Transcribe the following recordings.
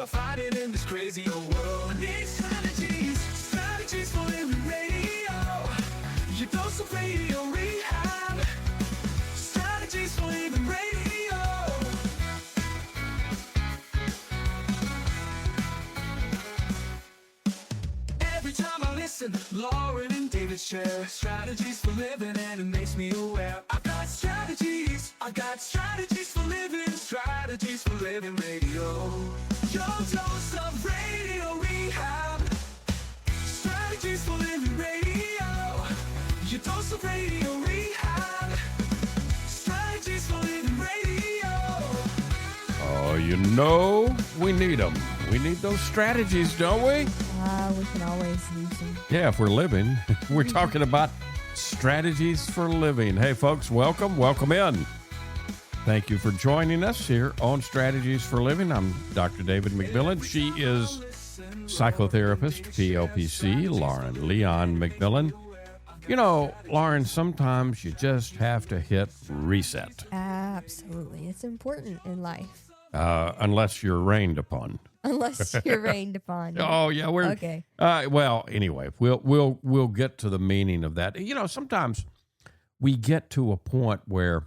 I find it in this crazy old world. I need strategies, strategies for living radio. Your dose of radio rehab. Strategies for living radio. Every time I listen, Lauren and David share strategies for living, and it makes me aware. I got strategies for living, strategies for living radio. Your dose of radio rehab. Strategies for living radio. Your dose of radio rehab. Strategies for living radio. Oh, you know we need them. We need those strategies, don't we? We can always use them. Yeah, if we're living. We're talking about strategies for living. Hey, folks, welcome in. Thank you for joining us here on Strategies for Living. I'm Dr. David McMillian. She is psychotherapist, PLPC, Lauren Leon McMillian. You know, Lauren, sometimes you just have to hit reset. Absolutely. It's important in life. Unless you're rained upon. Unless you're rained upon. Oh yeah, we're okay. Well, anyway, we'll get to the meaning of that. You know, sometimes we get to a point where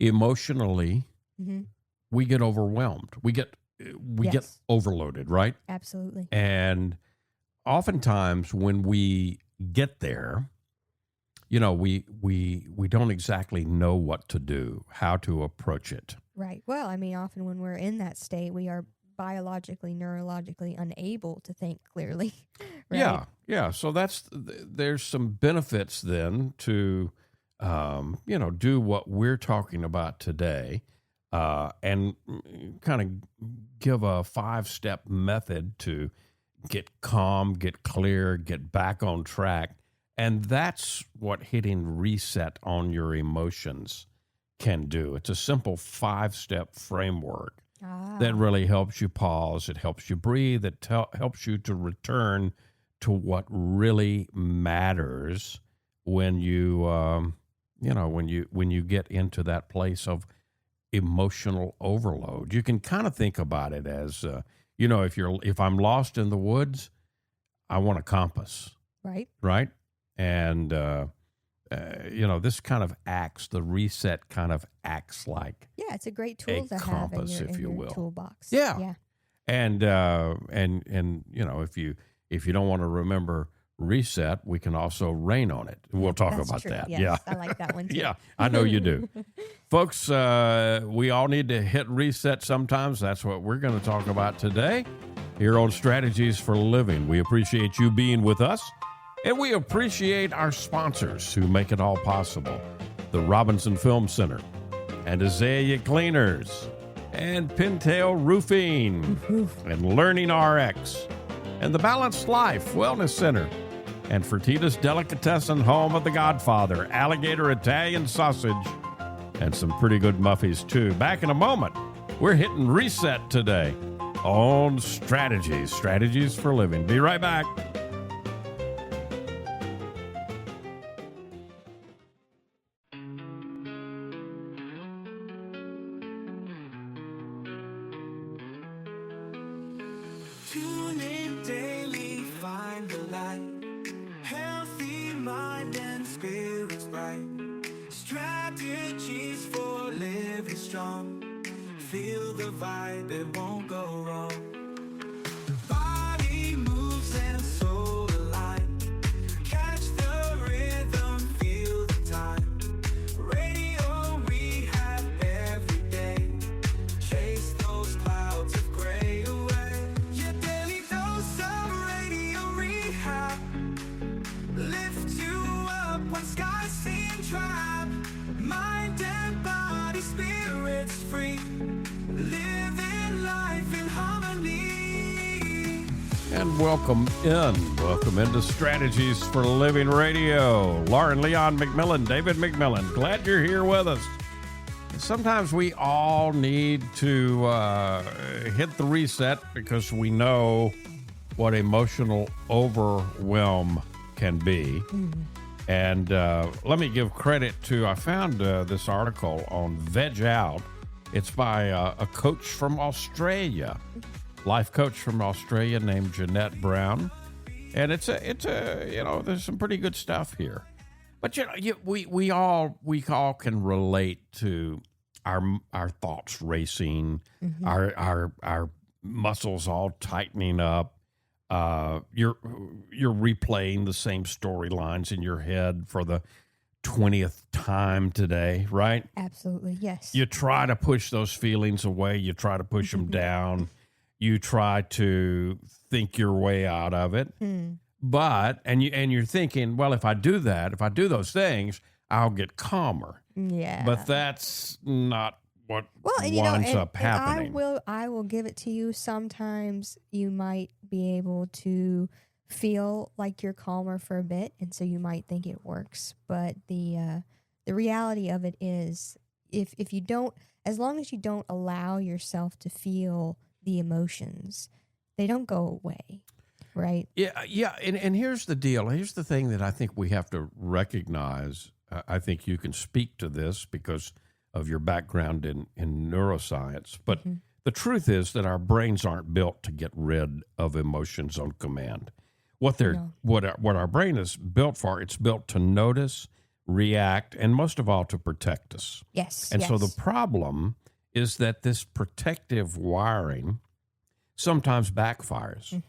emotionally we get overwhelmed. We get overloaded, right? Absolutely. And oftentimes when we get there, you know, we don't exactly know what to do, how to approach it. Right. Well, I mean, often when we're in that state, we are biologically, neurologically unable to think clearly. Right? Yeah. So there's some benefits then to, do what we're talking about today, and kind of give a 5-step method to get calm, get clear, get back on track. And that's what hitting reset on your emotions can do. It's a simple 5-step framework that really helps you pause. It helps you breathe. It helps you to return to what really matters when you, when you get into that place of emotional overload. You can kind of think about it as, if I'm lost in the woods, I want a compass. Right. And, this kind of the reset kind of acts like it's a great tool to compass, have in your will. Toolbox. Yeah. And if you don't want to remember reset, we can also rain on it. We'll talk about true. that. Yes, Yeah. I like that one too. Yeah, I know you do. Folks, we all need to hit reset sometimes. That's what we're going to talk about today here on Strategies for Living. We appreciate you being with us. And we appreciate our sponsors who make it all possible. The Robinson Film Center, and Azalea Cleaners, and Pintail Roofing, and Learning RX, and the Balanced Life Wellness Center, and Fertitta's Delicatessen, home of the Godfather, Alligator Italian Sausage, and some pretty good muffies too. Back in a moment, we're hitting reset today on Strategies for Living. Be right back. Tune in daily, find the light. Healthy mind and spirits bright. Strategies for living strong. Feel the vibe, it won't go wrong. Body moves and soul align. Catch the rhythm, feel the time. Radio rehab every day. Chase those clouds of gray away. Your daily dose of radio rehab. Lift you up when skies seem trapped. Mind and body, spirits free. Living life in harmony. And welcome into Strategies for Living Radio. Lauren Leon McMillian, David McMillian, glad you're here with us. Sometimes we all need to hit the reset because we know what emotional overwhelm can be. And let me give credit to, I found this article on Veg Out It's by a coach from Australia, life coach from Australia named Jeanette Brown. And it's a there's some pretty good stuff here. But we all can relate to our thoughts racing, our muscles all tightening up. You're replaying the same storylines in your head for the 20th time today, right? Absolutely, yes. You try to push those feelings away. You try to push them down. You try to think your way out of it. But you're thinking, well, if I do that, if I do those things, I'll get calmer. Yeah. But that's not what winds up happening. I will give it to you. Sometimes you might be able to feel like you're calmer for a bit, and so you might think it works. But the reality of it is, if you don't, as long as you don't allow yourself to feel the emotions, they don't go away, right? Yeah. And here's the deal. Here's the thing that I think we have to recognize. I think you can speak to this because of your background in neuroscience. But the truth is that our brains aren't built to get rid of emotions on command. What our brain is built for, it's built to notice, react, and most of all to protect us. Yes. And so the problem is that this protective wiring sometimes backfires,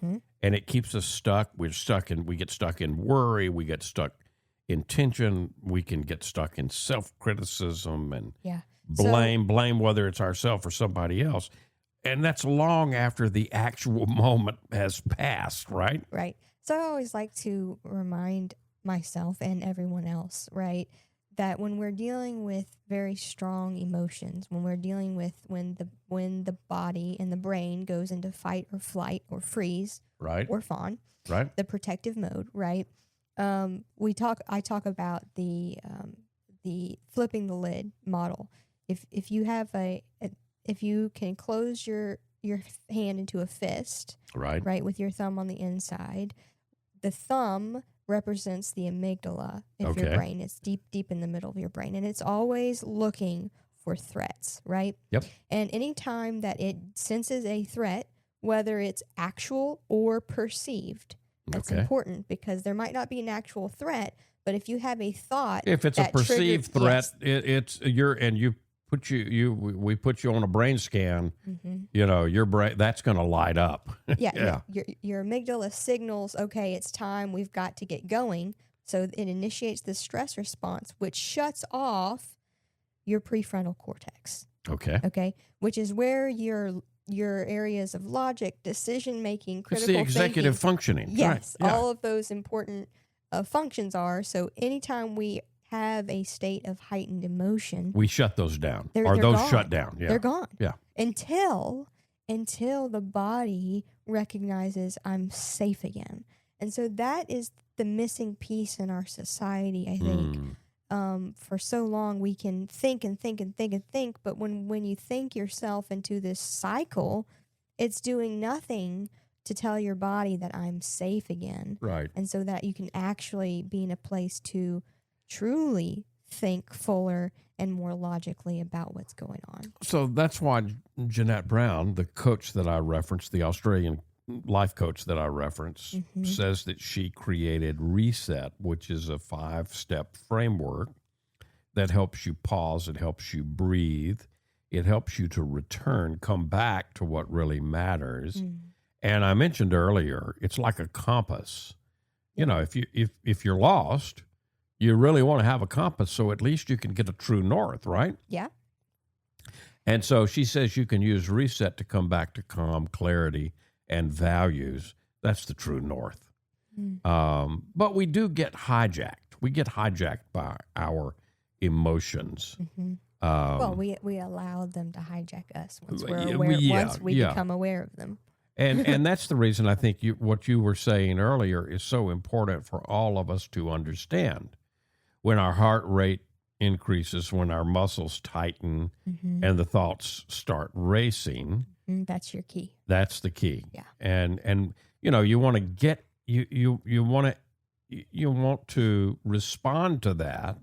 and it keeps us stuck. We get stuck in worry. We get stuck in tension. We can get stuck in self-criticism and blame, whether it's ourselves or somebody else. And that's long after the actual moment has passed, right? Right. So I always like to remind myself and everyone else, right, that when we're dealing with very strong emotions, when we're dealing with when the body and the brain goes into fight or flight or freeze, right, or fawn, right, the protective mode, right. I talk about the flipping the lid model. If you have if you can close your hand into a fist, right, with your thumb on the inside, the thumb represents the amygdala of your brain. It's deep in the middle of your brain, and it's always looking for threats, right? Yep. And anytime that it senses a threat, whether it's actual or perceived, that's important, because there might not be an actual threat, but if you have a thought, if it's a perceived threat, we put you on a brain scan, your brain, that's going to light up. Yeah. Your amygdala signals, okay, it's time, we've got to get going. So it initiates the stress response, which shuts off your prefrontal cortex. Okay. Which is where your areas of logic, decision making, critical thinking, it's the executive functioning. Yes, right. all of those important functions are. So anytime we have a state of heightened emotion, we shut those down, they're those gone. shut down. Yeah. They're gone. Yeah. Until the body recognizes I'm safe again. And so that is the missing piece in our society, I think. For so long we can think and think and think and think, but when you think yourself into this cycle, it's doing nothing to tell your body that I'm safe again. Right. And so that you can actually be in a place to truly think fuller and more logically about what's going on. So that's why Jeanette Brown, the coach that I referenced, the Australian life coach that I referenced, says that she created Reset, which is a 5-step framework that helps you pause, it helps you breathe, it helps you to return, come back to what really matters. And I mentioned earlier, it's like a compass. You know, if you're lost, you really want to have a compass so at least you can get a true north, right? Yeah. And so she says you can use Reset to come back to calm, clarity, and values. That's the true north. But we do get hijacked. We get hijacked by our emotions. Well, we allow them to hijack us once we're aware. Once we become aware of them. And that's the reason I think what you were saying earlier is so important for all of us to understand. When our heart rate increases, when our muscles tighten, and the thoughts start racing, that's your key. That's the key. Yeah. And you want to get you want to respond to that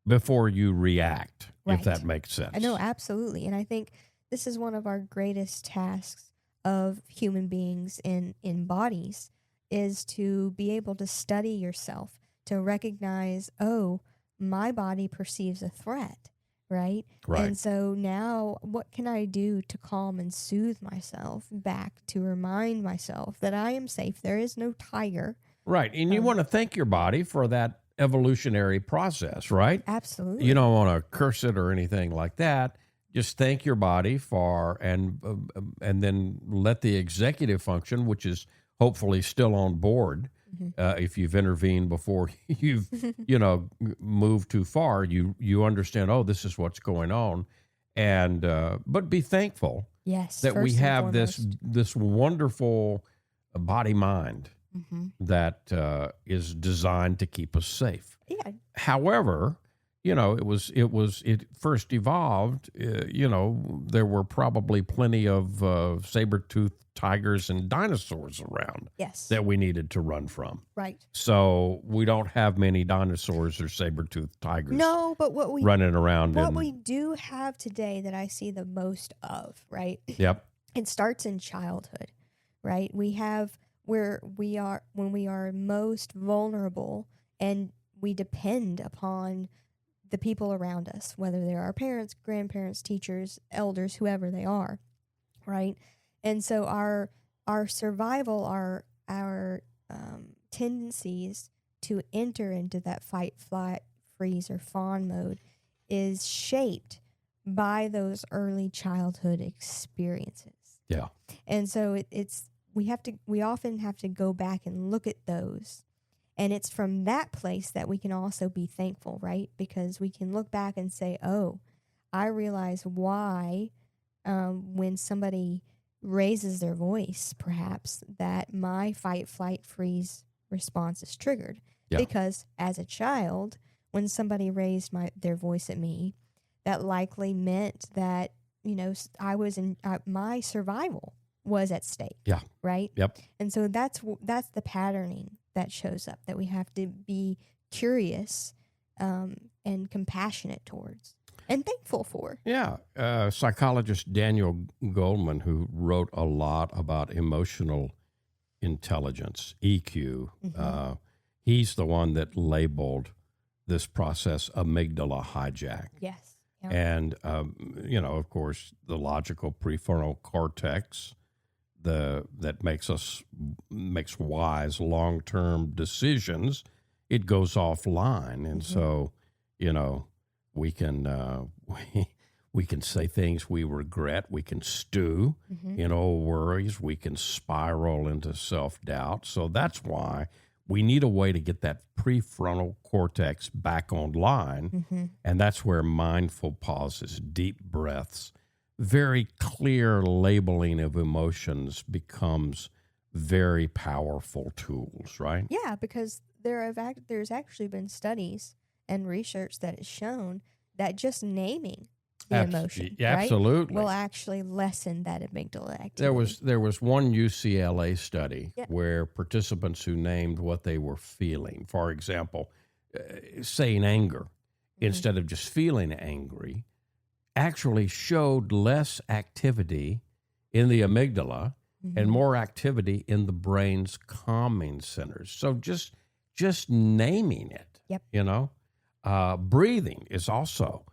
before you react, Right. if that makes sense. I know, absolutely. And I think this is one of our greatest tasks of human beings in bodies, is to be able to study yourself, to recognize, oh, my body perceives a threat, right? Right. And so now what can I do to calm and soothe myself back, to remind myself that I am safe? There is no tiger. Right. And you want to thank your body for that evolutionary process, right? Absolutely. You don't want to curse it or anything like that. Just thank your body for, and then let the executive function, which is hopefully still on board, if you've intervened before you've moved too far, you understand, oh, this is what's going on, and but be thankful Yes, that we first and have foremost. this wonderful body mind that is designed to keep us safe. Yeah. However, it first evolved, there were probably plenty of saber-toothed tigers and dinosaurs around Yes. that we needed to run from. Right. So we don't have many dinosaurs or saber-toothed tigers No, but what we running around. what we do have today that I see the most of, right? Yep. It starts in childhood, right? We have where we are when we are most vulnerable, and we depend upon the people around us, whether they're our parents, grandparents, teachers, elders, whoever they are, right? And so our survival, our tendencies to enter into that fight, flight, freeze, or fawn mode is shaped by those early childhood experiences. Yeah. And so we often have to go back and look at those. And it's from that place that we can also be thankful, right? Because we can look back and say, oh, I realize why when somebody raises their voice, perhaps, that my fight, flight, freeze response is triggered. Yeah. Because as a child, when somebody raised their voice at me, that likely meant that, I was in my survival was at stake. Yeah. Right? Yep. And so that's the patterning that shows up, that we have to be curious and compassionate towards and thankful for. Yeah. Psychologist Daniel Goleman, who wrote a lot about emotional intelligence, EQ, he's the one that labeled this process amygdala hijack. Yes. Yep. And, of course, the logical prefrontal cortex, that makes wise long-term decisions, it goes offline. And so, we can we can say things we regret. We can stew in old worries. We can spiral into self-doubt. So that's why we need a way to get that prefrontal cortex back online. And that's where mindful pauses, deep breaths, very clear labeling of emotions becomes very powerful tools, right? Yeah, because there's actually been studies and research that has shown that just naming the emotion, right, absolutely, will actually lessen that amygdala activity. There was one UCLA study where participants who named what they were feeling, for example, saying anger instead of just feeling angry, actually showed less activity in the amygdala and more activity in the brain's calming centers. So just naming it, breathing is also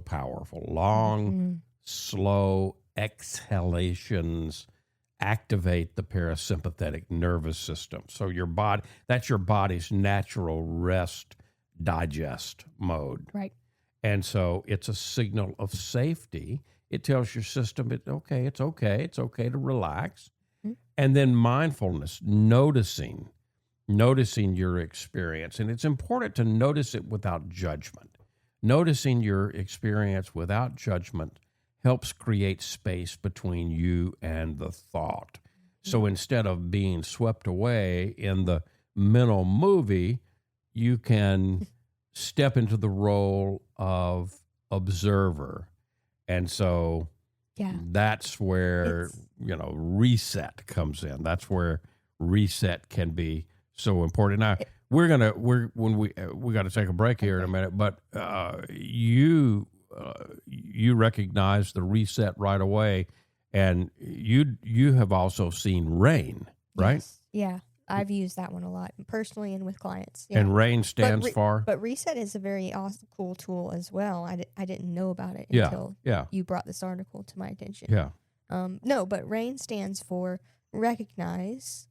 powerful. Long, slow exhalations activate the parasympathetic nervous system. So that's your body's natural rest, digest mode. Right. And so it's a signal of safety. It tells your system, it's okay to relax. And then mindfulness, noticing your experience. And it's important to notice it without judgment. Noticing your experience without judgment helps create space between you and the thought. So instead of being swept away in the mental movie, you can step into the role of observer. And so that's where, reset comes in. That's where reset can be so important. Now, we got to take a break here in a minute, but you recognize the reset right away, and you have also seen RAIN, right? Yes. Yeah. I've used that one a lot personally and with clients. Yeah. And RAIN stands for? But reset is a very awesome, cool tool as well. I didn't know about it Yeah, until yeah. you brought this article to my attention. Yeah. No, but RAIN stands for recognize,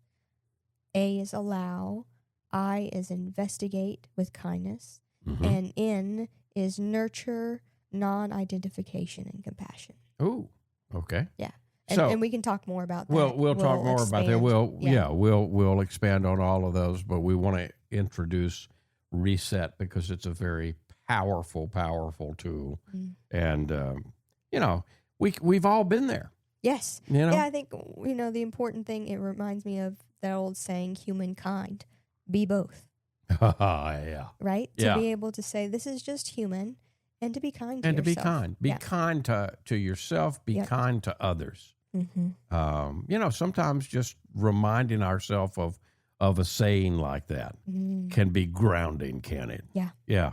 A is allow, I is investigate with kindness, Mm-hmm. and N is nurture, non-identification, and compassion. Ooh, okay. Yeah. So And we can talk more about that. We'll talk more about that. expand. We'll expand on all of those, but we want to introduce reset because it's a very powerful tool, and we've all been there. Yes. You know? Yeah, I think, the important thing, it reminds me of that old saying, humankind, be both, Yeah. right? Yeah. To be able to say, this is just human, and to be kind to And to yourself. be kind. Be kind to yourself. Be Yep. kind to others. Mm-hmm. Sometimes just reminding ourselves of a saying like that can be grounding, can it? Yeah. Yeah.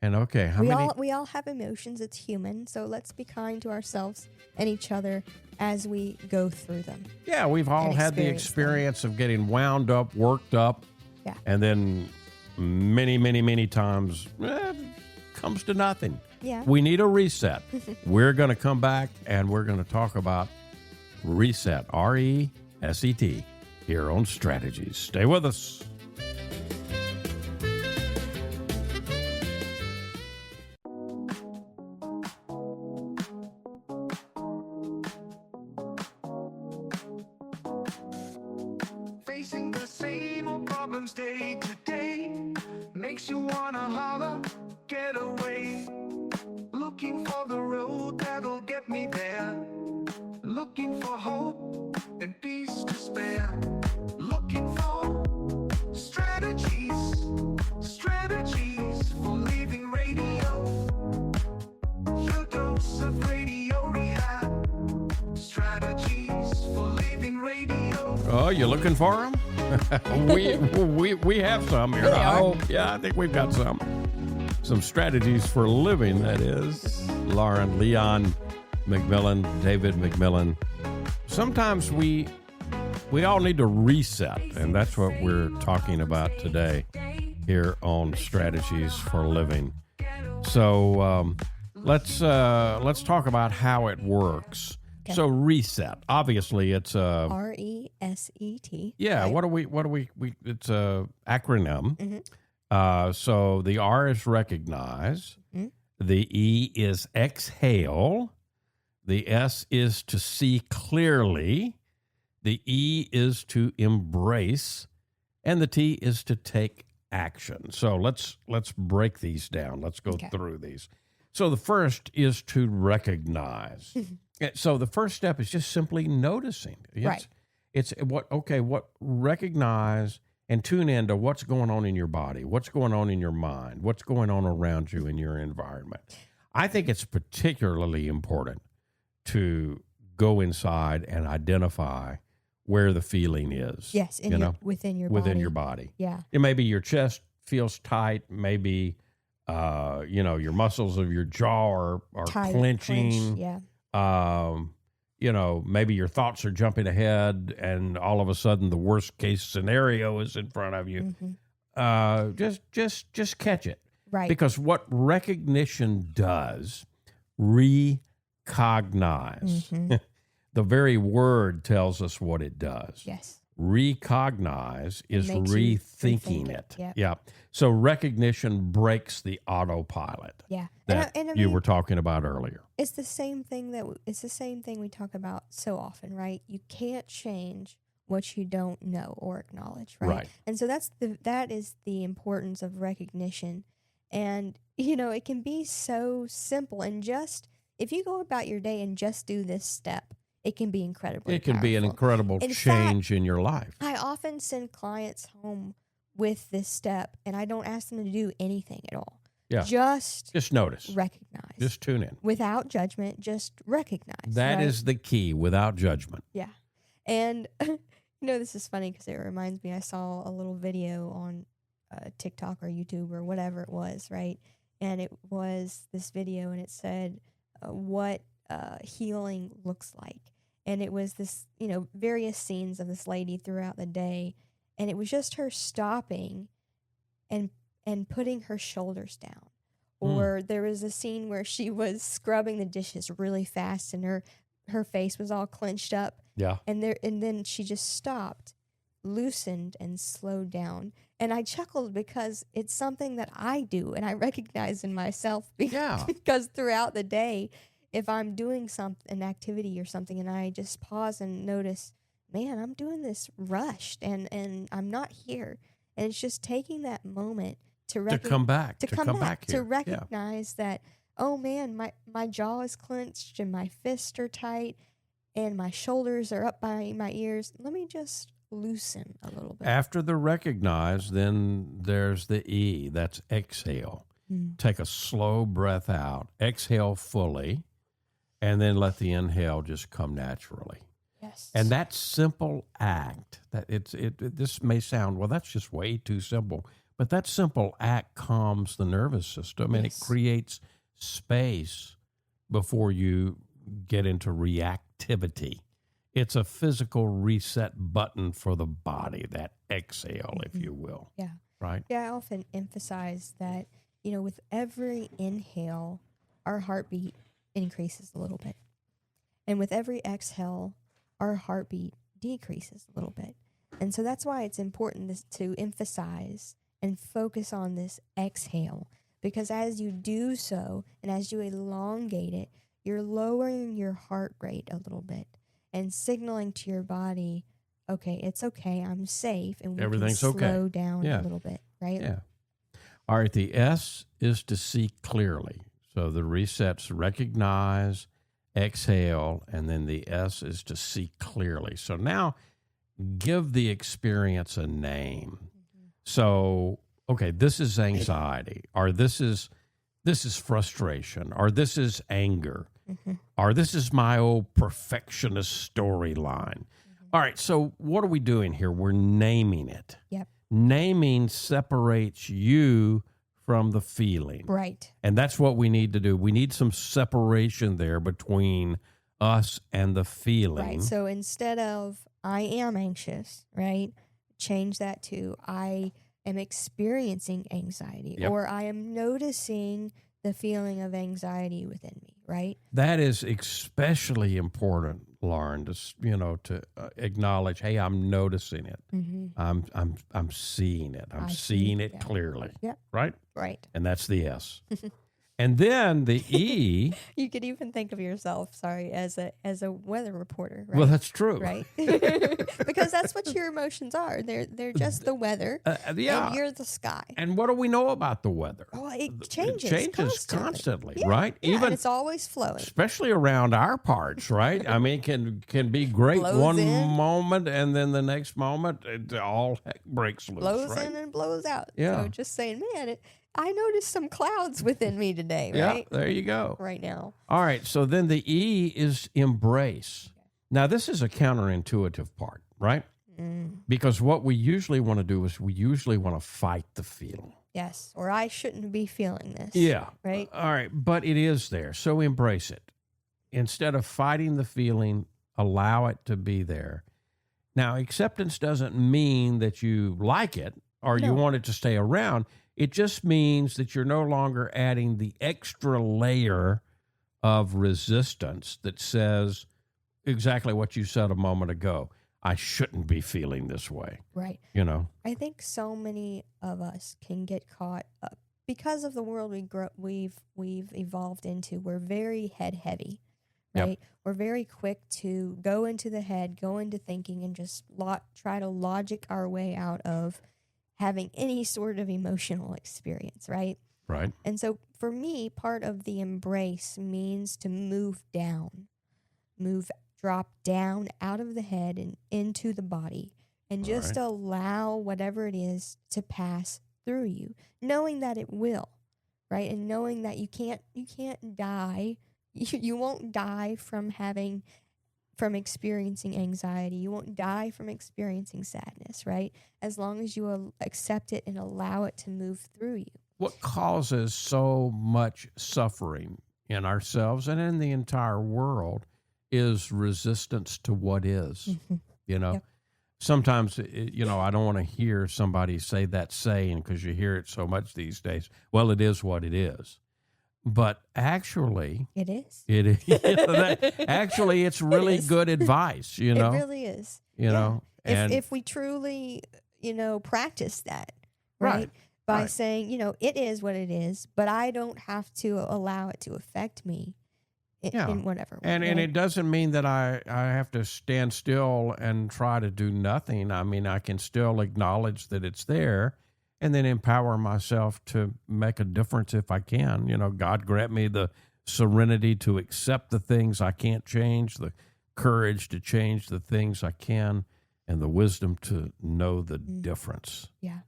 And okay, We all have emotions. It's human. So let's be kind to ourselves and each other as we go through them. Yeah, we've all and had the experience of getting wound up, worked up, Yeah. and then many, many, many times comes to nothing. Yeah. We need a reset. We're going to come back and we're going to talk about reset, RESET, here on Strategies. Stay with us. Facing the same old problems day to day makes you wanna holler, get away. Looking for the road that'll get me there. Looking for hope and peace to spare. Looking for strategies for living radio. Your dose of radio rehab. Strategies for living radio. Oh, you looking for them? we have some here. Really are. Yeah, I think we've got some strategies for living. That is Lauren Leon McMillian, David McMillian. Sometimes we all need to reset, and that's what we're talking about today here on Strategies for Living. So let's talk about how it works. Okay. So reset. Obviously, it's a RESET. yeah. right? What do we? It's a acronym. Mhm. So the R is recognize. Mhm. The E is exhale. The S is to see clearly. The E is to embrace, and the T is to take action. So let's break these down. Let's go Okay. through these. So the first is to recognize. So the first step is just simply noticing. Right. It's what recognize and tune into what's going on in your body, what's going on in your mind, what's going on around you in your environment. I think it's particularly important to go inside and identify where the feeling is. Yes, within your body. Yeah. It may be your chest feels tight, maybe your muscles of your jaw are Tight, clenching. clenched, yeah. Maybe your thoughts are jumping ahead and all of a sudden the worst case scenario is in front of you. Mm-hmm. Just catch it. Right. Because what recognition does, recognize. Mm-hmm. The very word tells us what it does. Yes. Recognize is makes you rethinking rethink it. Yep. Yeah. So recognition breaks the autopilot Yeah. that And I you mean, were talking about earlier. it's the same thing we talk about so often, right? You can't change what you don't know or acknowledge, right? Right. And so that is the importance of recognition. And it can be so simple, and just if you go about your day and just do this step, it can be incredibly It can be an powerful. incredible In change in your life. I often send clients home with this step, and I don't ask them to do anything at all. Yeah. Just notice. recognize. Just tune in. Without judgment, just recognize. That right? is the key, without judgment. Yeah. And, this is funny because it reminds me, I saw a little video on TikTok or YouTube or whatever it was, right? And it was this video, and it said what healing looks like. And it was this, various scenes of this lady throughout the day, and it was just her stopping and putting her shoulders down. Or there was a scene where she was scrubbing the dishes really fast, and her face was all clenched up. Yeah. And then she just stopped, loosened, and slowed down. And I chuckled because it's something that I do, and I recognize in myself because throughout the day, if I'm doing an activity or something, and I just pause and notice, man, I'm doing this rushed, and I'm not here. And it's just taking that moment to come back to here. recognize that, oh man, my jaw is clenched and my fists are tight and my shoulders are up by my ears. Let me just loosen a little bit. After the recognize, then there's the E. That's exhale. Take a slow breath out. Exhale fully, and then let the inhale just come naturally. Yes. And that simple act, this may sound, well, that's just way too simple. But that simple act calms the nervous system, and it creates space before you get into reactivity. It's a physical reset button for the body, that exhale, if you will. Yeah. Right? Yeah, I often emphasize that, with every inhale, our heartbeat increases a little bit. And with every exhale, our heartbeat decreases a little bit. And so that's why it's important to emphasize and focus on this exhale, because as you do so and as you elongate it, you're lowering your heart rate a little bit and signaling to your body, okay, it's okay, I'm safe, and we Everything's can okay. slow down a little bit, right? Yeah. All right, the S is to see clearly. So the resets recognize, exhale, and then the S is to see clearly. So now give the experience a name. So, okay, this is anxiety, or this is frustration, or this is anger, or this is my old perfectionist storyline. All right, so what are we doing here? We're naming it. Yep. Naming separates you from the feeling. Right. And that's what we need to do. We need some separation there between us and the feeling. Right. So instead of I am anxious, right? Change that to I am experiencing anxiety, or I am noticing the feeling of anxiety within me, right? That is especially important, Lauren, to acknowledge, hey, I'm noticing it. I'm seeing it. I'm seeing it clearly. Yep. Right? Right. And that's the S. And then the E. You could even think of yourself, as a weather reporter, right? Well, that's true. Right? Because that's what your emotions are. They're just the weather, and you're the sky. And what do we know about the weather? Oh, it changes. It changes constantly, yeah. right? Yeah, Even and it's always flowing. Especially around our parts, right? I mean, can be great Blows in. moment, and then the next moment, all heck breaks loose. Blows right? in and blows out. Yeah. So just saying, man, I noticed some clouds within me today, right? Yeah, there you go. Right now. All right, so then the E is embrace. Now, this is a counterintuitive part, right? Because what we usually want to do is we usually want to fight the feeling. Yes, or I shouldn't be feeling this. Yeah. Right? All right, but it is there, so embrace it. Instead of fighting the feeling, allow it to be there. Now, acceptance doesn't mean that you like it or you want it to stay around. It just means that you're no longer adding the extra layer of resistance that says exactly what you said a moment ago. I shouldn't be feeling this way. Right. I think so many of us can get caught up because of the world we've evolved into. We're very head heavy, right? Yep. We're very quick to go into the head, go into thinking, and just try to logic our way out of having any sort of emotional experience, right? Right. And so for me, part of the embrace means to move down, drop down out of the head and into the body, and just allow whatever it is to pass through you, knowing that it will, right? And knowing that you can't die. You won't die from having from experiencing anxiety. You won't die from experiencing sadness, right? As long as you accept it and allow it to move through you. What causes so much suffering in ourselves and in the entire world is resistance to what is. You know, Yep. sometimes, I don't want to hear somebody say that saying because you hear it so much these days. Well, it is what it is. But actually, It is. it is. Actually, it's really It is. good advice, you know. It really is. You know, and if we truly, practice that, Right, right? By right. saying, it is what it is, but I don't have to allow it to affect me in whatever way. And right? it doesn't mean that I have to stand still and try to do nothing. I mean, I can still acknowledge that it's there and then empower myself to make a difference if I can. You know, God grant me the serenity to accept the things I can't change, the courage to change the things I can, and the wisdom to know the difference. Yeah.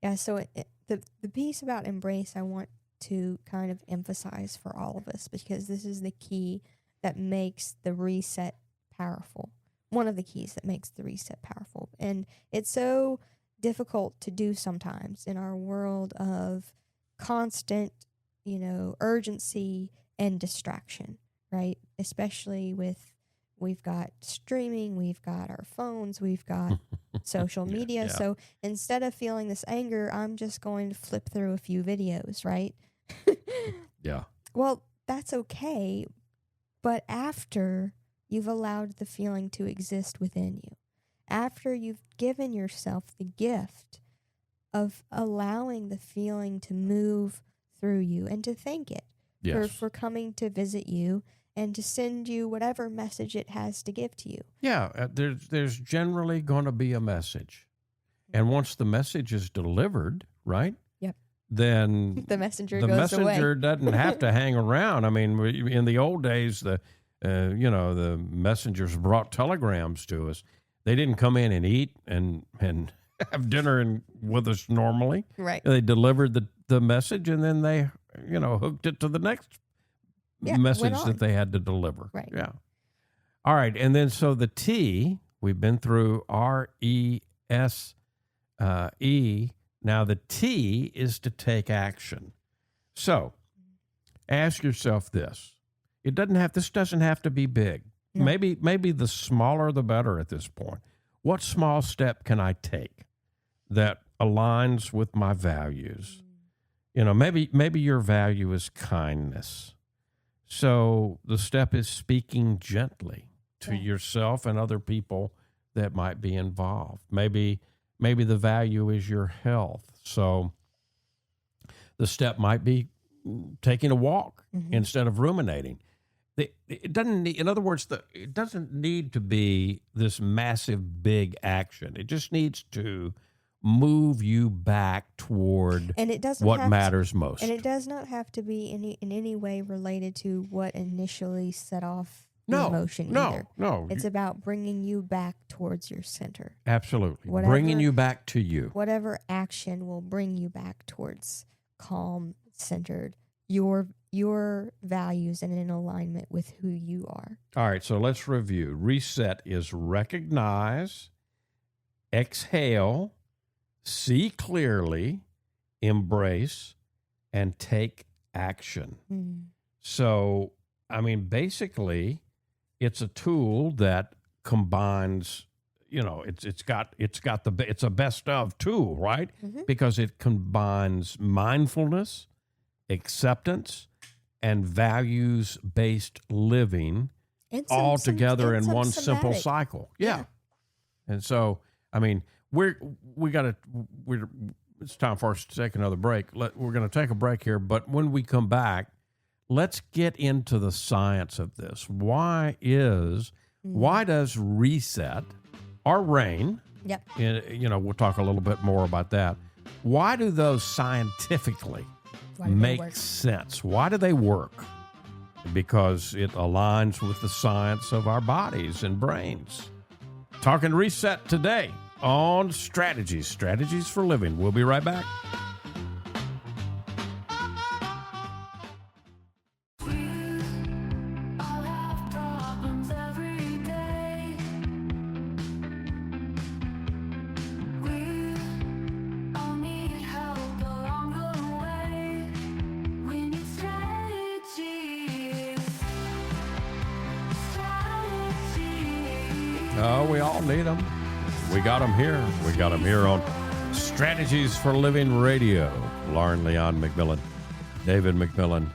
Yeah. So the piece about embrace, I want to kind of emphasize for all of us, because this is the key that makes the reset powerful. One of the keys that makes the reset powerful. And it's so difficult to do sometimes in our world of constant, urgency and distraction, right? Especially we've got streaming, we've got our phones, we've got social media. Yeah. So instead of feeling this anger, I'm just going to flip through a few videos, right? Yeah. Well, that's okay. But after you've allowed the feeling to exist within you, after you've given yourself the gift of allowing the feeling to move through you and to thank it Yes. for coming to visit you and to send you whatever message it has to give to you. Yeah, there's generally going to be a message. And once the message is delivered, right? Yep. Then The messenger the goes away. messenger doesn't have to hang around. I mean, in the old days, the messengers brought telegrams to us. They didn't come in and eat and have dinner with us normally. Right. They delivered the message, and then they, hooked it to the next message went that on. they had to deliver. Right. Yeah. All right. And then so the T, we've been through RESE. Now the T is to take action. So ask yourself this. This doesn't have to be big. No. Maybe the smaller the better at this point. What small step can I take that aligns with my values? Maybe your value is kindness. So the step is speaking gently to yourself and other people that might be involved. Maybe the value is your health. So the step might be taking a walk instead of ruminating. It doesn't need, in other words, it doesn't need to be this massive big action. It just needs to move you back toward And it doesn't what have matters to, most. And it does not have to be in any way related to what initially set off the emotion either. No. It's about bringing you back towards your center. Absolutely. Whatever- Bringing you back to you. Whatever action will bring you back towards calm, centered, your values and in alignment with who you are. All right, so let's review. Reset is recognize, exhale, see clearly, embrace, and take action. So, basically, it's a tool that combines, it's a best of tool, right? Because it combines mindfulness, acceptance, and values-based living all together in one simple cycle. Yeah. And so, it's time for us to take another break. We're going to take a break here, but when we come back, let's get into the science of this. Why does reset or rain? Yep. We'll talk a little bit more about that. Why do those scientifically make sense? Why do they work? Because it aligns with the science of our bodies and brains. Talking reset today on Strategies for Living. We'll be right back. All have problems every day. Oh, we all need them. We got them here. We got them here on Strategies for Living Radio. Lauren Leon McMillian, David McMillian,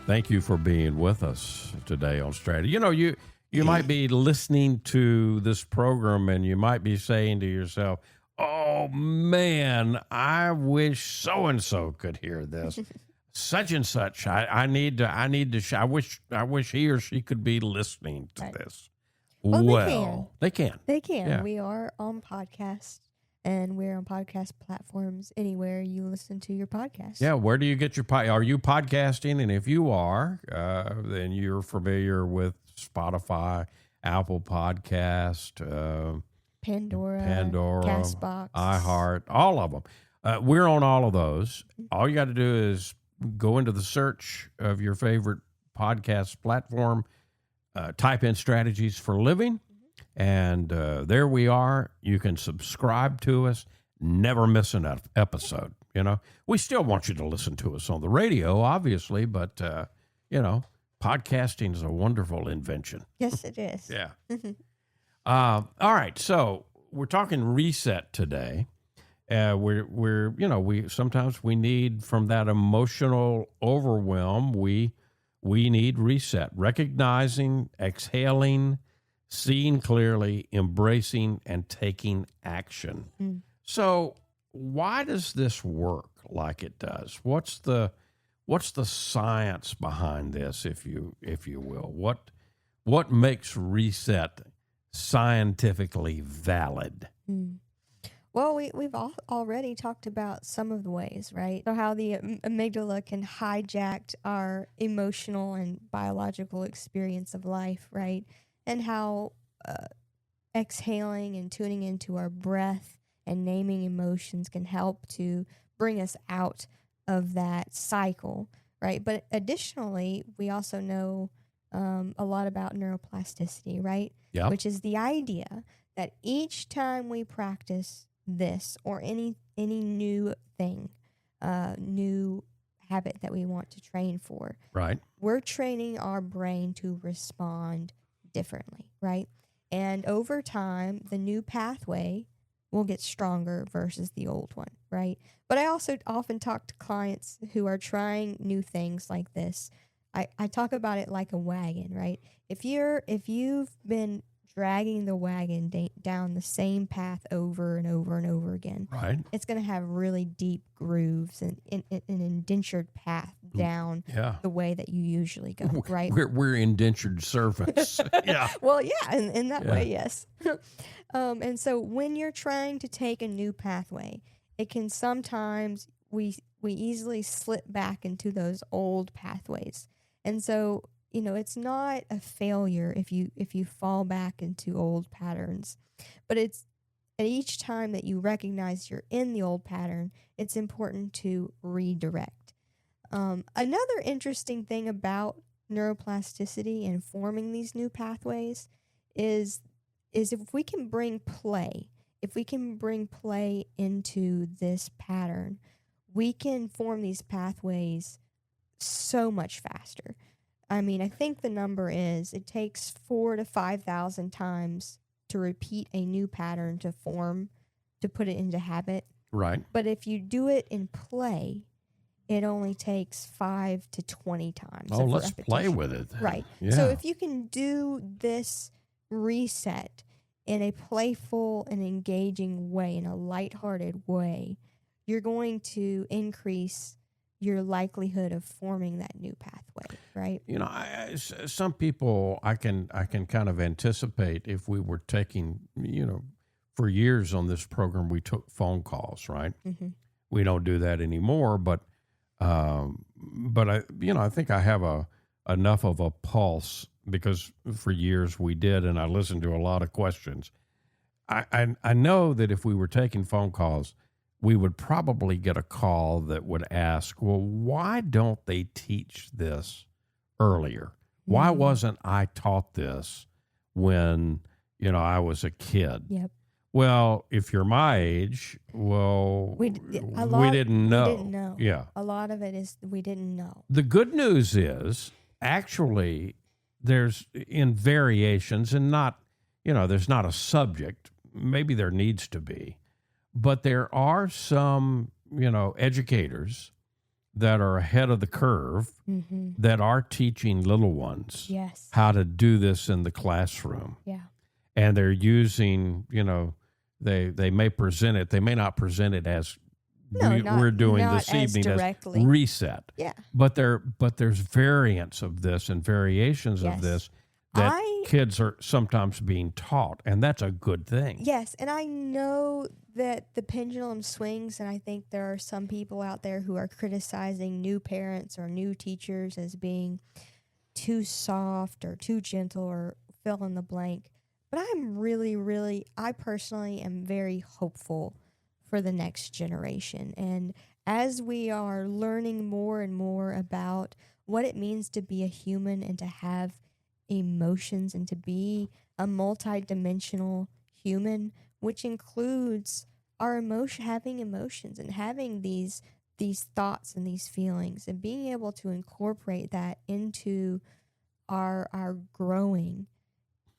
thank you for being with us today on Strategy. You know, you might be listening to this program and you might be saying to yourself, oh man, I wish so-and-so could hear this. Such and such. I wish he or she could be listening to this. Well, they can. They can. Yeah. We are on podcast, and we're on podcast platforms anywhere you listen to your podcast. Yeah, where do you get your Are you podcasting? And if you are, then you're familiar with Spotify, Apple Podcast, Pandora, Castbox, iHeart, all of them. We're on all of those. All you got to do is go into the search of your favorite podcast platform, type in Strategies for Living, and there we are. You can subscribe to us, never miss an episode. You know, we still want you to listen to us on the radio, obviously, but, you know, podcasting is a wonderful invention. Yes, it is. Yeah. All right. So we're talking reset today. We sometimes we need from that emotional overwhelm, we need reset, recognizing, exhaling, seeing clearly, embracing, and taking action. So why does this work like it does? What's the science behind this, if you will? What makes reset scientifically valid? Well, we've already talked about some of the ways, right? So how the amygdala can hijack our emotional and biological experience of life, right? And how exhaling and tuning into our breath and naming emotions can help to bring us out of that cycle, right? But additionally, we also know a lot about neuroplasticity, right? Yeah. Which is the idea that each time we practice this or any new thing, new habit that we want to train for, Right. we're training our brain to respond differently, right? And over time, the new pathway will get stronger versus the old one, right? But I also often talk to clients who are trying new things like this. I talk about it like a wagon, right? If you've been dragging the wagon down the same path over and over and over again, Right. it's going to have really deep grooves and an indentured path down the way that you usually go, right? We're indentured servants. Yeah. Well, yeah, in that way, yes. And so when you're trying to take a new pathway, it can sometimes we easily slip back into those old pathways. And so, you know, it's not a failure if you fall back into old patterns, but it's at each time that you recognize you're in the old pattern, it's important to redirect. Another interesting thing about neuroplasticity and forming these new pathways is if we can bring play into this pattern, we can form these pathways so much faster. I mean, I think the number is it takes 4,000 to 5,000 times to repeat a new pattern to put it into habit. Right. But if you do it in play, it only takes 5 to 20 times. Oh, let's play with it. Right. Yeah. So if you can do this reset in a playful and engaging way, in a lighthearted way, you're going to increase your likelihood of forming that new pathway, right? You know, some people I can kind of anticipate if we were taking, you know, for years on this program we took phone calls, right? Mm-hmm. We don't do that anymore, but I think I have enough of a pulse because for years we did, and I listened to a lot of questions. I know that if we were taking phone calls, we would probably get a call that would ask, well, why don't they teach this earlier? Why wasn't I taught this when, you know, I was a kid? Yep. Well, if you're my age, well, we didn't know. We didn't know. Yeah. A lot of it is we didn't know. The good news is actually there's in variations and not there's not a subject. Maybe there needs to be, but there are some, educators that are ahead of the curve that are teaching little ones Yes. how to do this in the classroom. Yeah. And they're using, they may present it. They may not present it as we're doing not this evening directly. as reset. Yeah. But there's variants of this and variations of this that kids are sometimes being taught, and that's a good thing. Yes, and I know that the pendulum swings, and I think there are some people out there who are criticizing new parents or new teachers as being too soft or too gentle or fill in the blank. But I'm really, I personally am very hopeful for the next generation. And as we are learning more and more about what it means to be a human and to have emotions and to be a multidimensional human, which includes our having emotions and having these thoughts and these feelings, and being able to incorporate that into our growing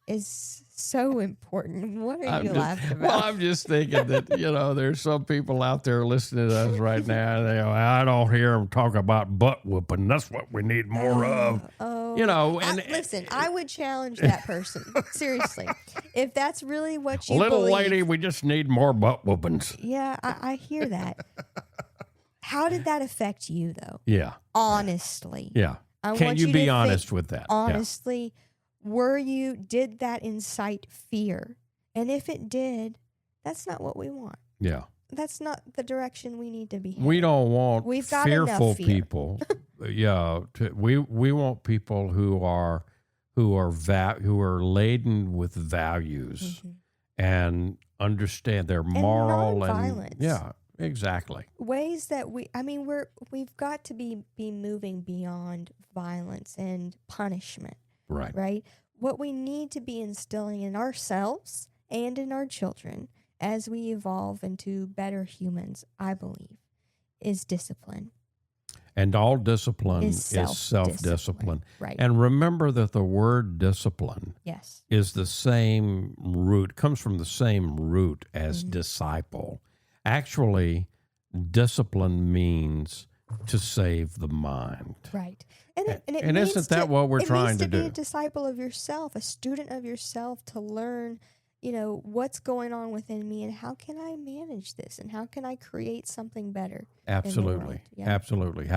is so important. What are you laughing about? Well, I'm just thinking that, there's some people out there listening to us right now. And they go, I don't hear them talk about butt whooping. That's what we need more of. Listen, I would challenge that person. Seriously. If that's really what you little believe. lady, we just need more butt whoopings. Yeah, I hear that. How did that affect you, though? Yeah. Honestly. Yeah. I Can want you to be think honest with that? Honestly, did that incite fear? And if it did, that's not what we want. Yeah. That's not the direction we need to be headed. We don't want We've got fearful enough fear. people. We want people who are laden with values and understand their moral nonviolence. yeah, exactly. Ways that we've got to be moving beyond violence and punishment. Right? What we need to be instilling in ourselves and in our children as we evolve into better humans, I believe, is discipline. And all discipline is self-discipline. self-discipline. Right. And remember that the word discipline is the same root, comes from the same root as disciple. Actually, discipline means to save the mind. Right. And isn't that what we're trying to do? Be a disciple of yourself, a student of yourself, to learn, what's going on within me and how can I manage this and how can I create something better? Absolutely. Yeah. Absolutely.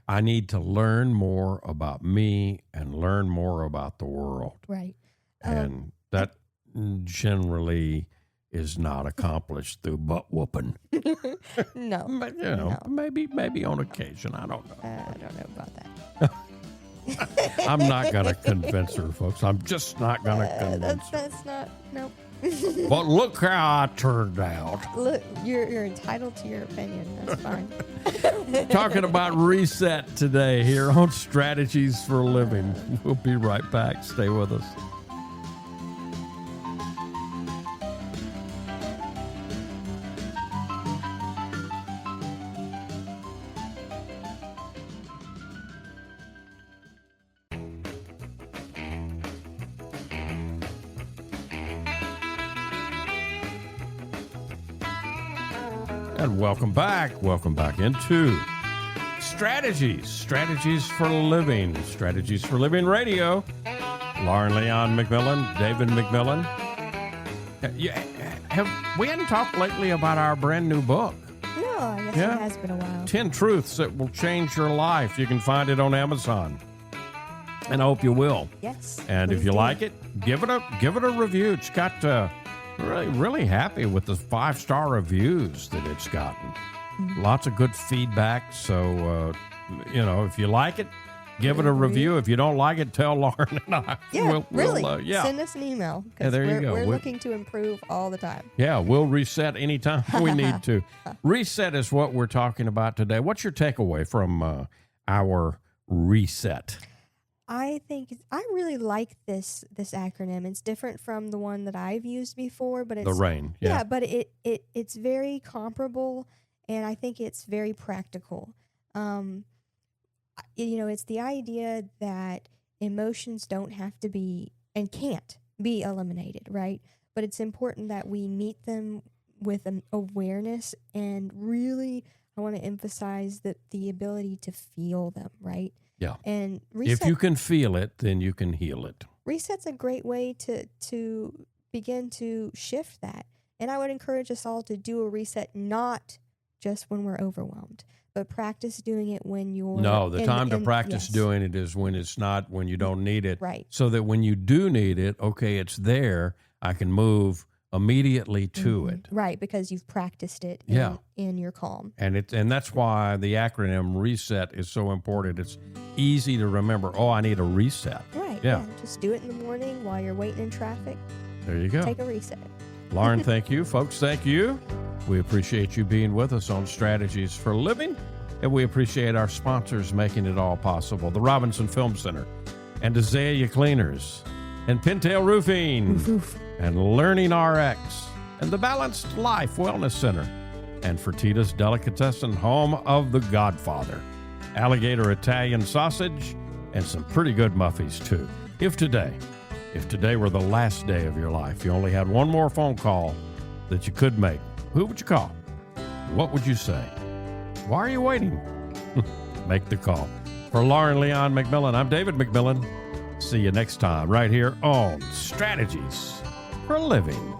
I need to learn more about me and learn more about the world. Right. And that generally is not accomplished through butt whooping. No. But, maybe on occasion. I don't know. I don't know about that. I'm not going to convince her, folks. I'm just not going to convince her. That's not, nope. But look how I turned out. Look, you're entitled to your opinion. That's fine. Talking about reset today here on Strategies for Living. We'll be right back. Stay with us. And welcome back. Welcome back into Strategies for Living. Strategies for Living Radio. Lauren Leon McMillian, David McMillian. We hadn't talked lately about our brand new book. No, I guess it has been a while. 10 Truths That Will Change Your Life. You can find it on Amazon. And I hope you will. Yes. And if you like it, give it a review. It's got really happy with the 5-star reviews that it's gotten. Lots of good feedback. So, if you like it, give it a review. If you don't like it, tell Lauren and I. Yeah, we'll send us an email. Yeah, there you go. We're looking to improve all the time. Yeah, we'll reset anytime we need to. Reset is what we're talking about today. What's your takeaway from our reset? I really like this acronym. It's different from the one that I've used before, but it's the RAIN. Yeah, but it's very comparable, and I think it's very practical. It's the idea that emotions don't have to be and can't be eliminated, right? But it's important that we meet them with an awareness, and really, I want to emphasize that the ability to feel them, right? Yeah. And reset, If you can feel it, then you can heal it. reset's a great way to begin to shift that. And I would encourage us all to do a reset, not just when we're overwhelmed, but practice doing it when you're... No, the time to practice yes. doing it is when it's not, when you don't need it. Right. So that when you do need it, okay, it's there, I can move immediately to it. Right, because you've practiced it in your calm. And that's why the acronym RESET is so important. It's easy to remember. Oh, I need a reset. Right. Yeah. Just do it in the morning while you're waiting in traffic. There you go. Take a reset. Lauren, thank you. Folks, thank you. We appreciate you being with us on Strategies for Living, and we appreciate our sponsors making it all possible. The Robinson Film Center, and Azalea Cleaners, and Pintail Roofing, and Learning RX, and the Balanced Life Wellness Center, and Fertitta's Delicatessen, home of the Godfather, Alligator Italian Sausage, and some pretty good Muffies, too. If today were the last day of your life, you only had one more phone call that you could make, who would you call? What would you say? Why are you waiting? Make the call. For Lauren Leon McMillian, I'm David McMillian. See you next time right here on Strategies for Living.